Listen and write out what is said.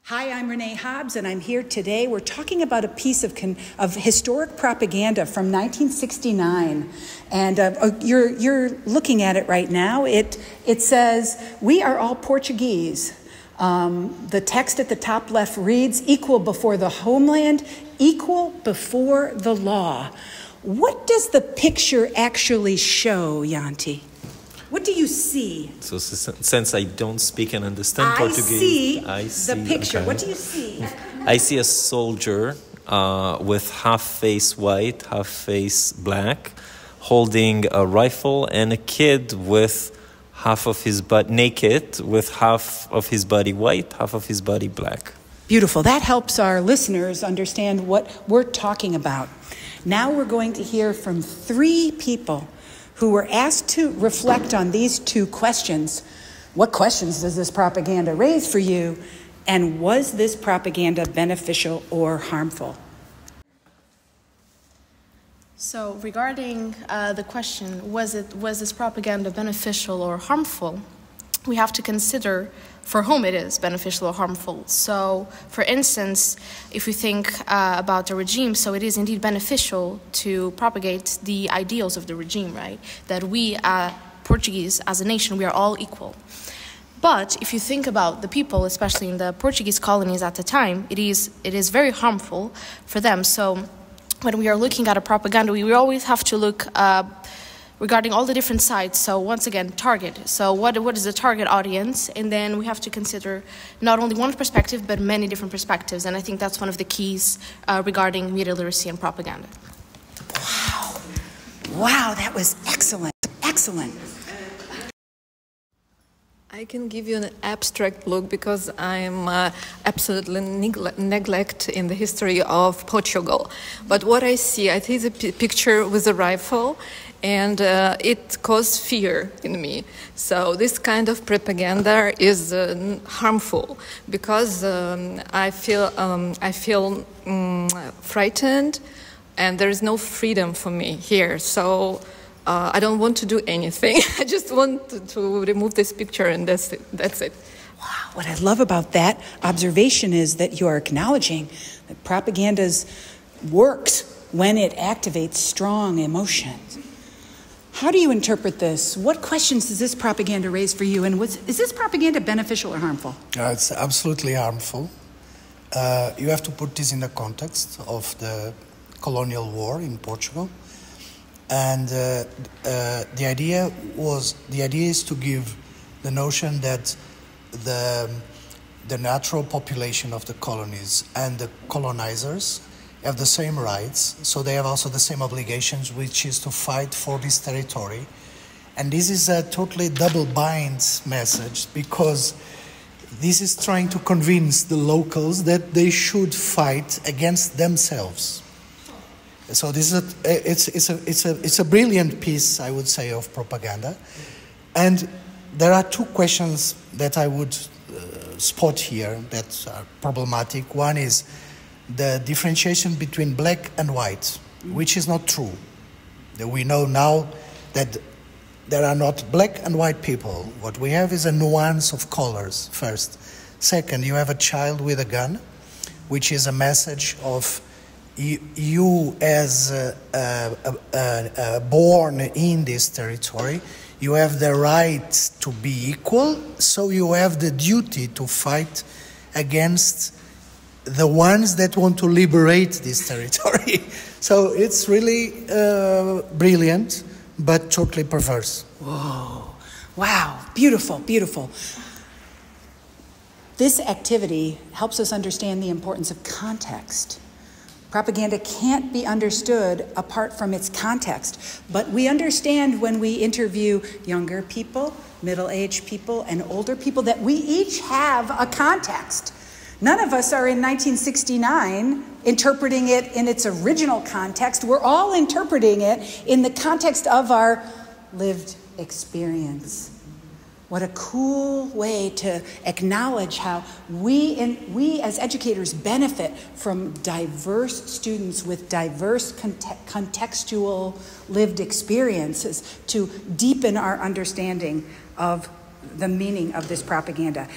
Hi, I'm Renee Hobbs, and I'm here today. We're talking about a piece of historic propaganda from 1969, and you're looking at it right now. It says, "We are all Portuguese." The text at the top left reads, "Equal before the homeland, equal before the law." What does the picture actually show, Yanti? What do you see? So since I don't speak and understand Portuguese, I see the picture. Okay. What do you see? I see a soldier with half face white, half face black, holding a rifle, and a kid with half of his butt naked, with half of his body white, half of his body black. Beautiful. That helps our listeners understand what we're talking about. Now we're going to hear from 3 people who were asked to reflect on these 2 questions. What questions does this propaganda raise for you? And was this propaganda beneficial or harmful? So regarding the question, was this propaganda beneficial or harmful? We have to consider for whom it is beneficial or harmful. So, for instance, if we think about the regime, so it is indeed beneficial to propagate the ideals of the regime, right? That we, Portuguese, as a nation, we are all equal. But if you think about the people, especially in the Portuguese colonies at the time, it is very harmful for them. So when we are looking at a propaganda, we always have to look regarding all the different sides. So once again, target. So what is the target audience? And then we have to consider not only one perspective, but many different perspectives. And I think that's one of the keys regarding media literacy and propaganda. Wow, that was excellent. Excellent. I can give you an abstract look because I'm absolutely neglect in the history of Portugal. But what I see a picture with a rifle, and it caused fear in me. So this kind of propaganda is harmful because I feel frightened, and there is no freedom for me here. So I don't want to do anything. I just want to remove this picture, and that's it. Wow, what I love about that observation is that you are acknowledging that propaganda works when it activates strong emotions. How do you interpret this? What questions does this propaganda raise for you? And is this propaganda beneficial or harmful? It's absolutely harmful. You have to put this in the context of the colonial war in Portugal. And the idea is to give the notion that the natural population of the colonies and the colonizers have the same rights, so they have also the same obligations, which is to fight for this territory. And this is a totally double-bind message, because this is trying to convince the locals that they should fight against themselves. So this is it's a brilliant piece, I would say, of propaganda. And there are 2 questions that I would spot here that are problematic. One is the differentiation between black and white, which is not true. We know now that there are not black and white people. What we have is a nuance of colors, first. Second, you have a child with a gun, which is a message of you as born in this territory, you have the right to be equal, so you have the duty to fight against the ones that want to liberate this territory. So it's really brilliant, but totally perverse. Whoa. Wow. Beautiful, beautiful. This activity helps us understand the importance of context. Propaganda can't be understood apart from its context, but we understand when we interview younger people, middle-aged people, and older people that we each have a context. None of us are in 1969 interpreting it in its original context. We're all interpreting it in the context of our lived experience. What a cool way to acknowledge how we as educators benefit from diverse students with diverse contextual lived experiences to deepen our understanding of the meaning of this propaganda.